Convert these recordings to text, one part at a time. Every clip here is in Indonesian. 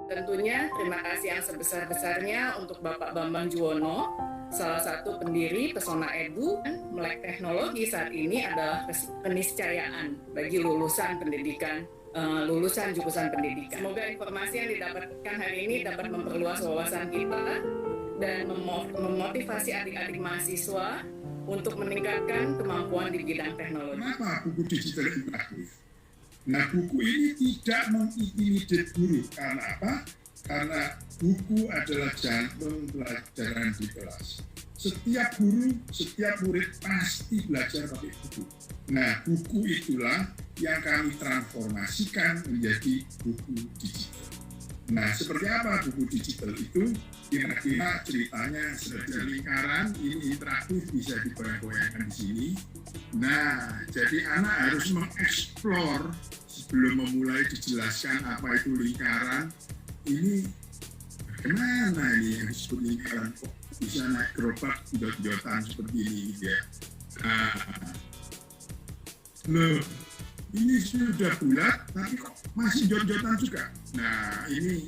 Tentunya terima kasih yang sebesar-besarnya untuk Bapak Bambang Juwono, salah satu pendiri Pesona Edu. Melek teknologi saat ini adalah keniscayaan bagi lulusan pendidikan, lulusan jurusan pendidikan. Semoga informasi yang didapatkan hari ini dapat memperluas wawasan kita dan memotivasi adik-adik mahasiswa untuk meningkatkan kemampuan di bidang teknologi. Kenapa buku digital interaktif? Nah, buku ini tidak mengintimidate guru. Karena apa? Karena buku adalah jantung pelajaran di kelas. Setiap guru, setiap murid pasti belajar pakai buku. Nah, buku itulah yang kami transformasikan menjadi buku digital. Nah, seperti apa buku digital itu? Kira-kira ceritanya seperti lingkaran, ini interaktif, bisa digoyang-goyangkan di sini. Nah, jadi anak harus mengeksplor sebelum memulai dijelaskan apa itu lingkaran. Ini bagaimana ini yang disebut lingkaran, kok bisa naik gerobak jot-jotan seperti ini ya. Nah, loh, ini sudah bulat tapi kok masih jot-jotan juga. Nah, ini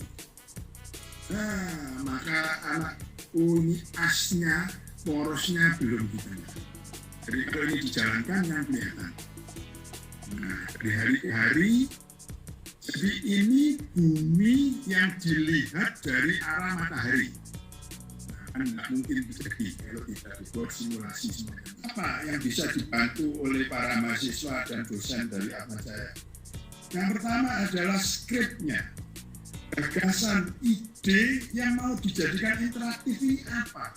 maka anak ini asnya, porosnya belum kita lihat. Jadi kalau ini dijalankan yang kelihatan. Nah, dari hari ke hari, jadi ini bumi yang dilihat dari arah matahari. Nah, kan nggak mungkin terjadi kalau tidak dibuat simulasi semuanya. Apa yang bisa dibantu oleh para mahasiswa dan dosen dari Atma Jaya? Yang pertama adalah script-nya. Gagasan, ide yang mau dijadikan interaktif ini apa?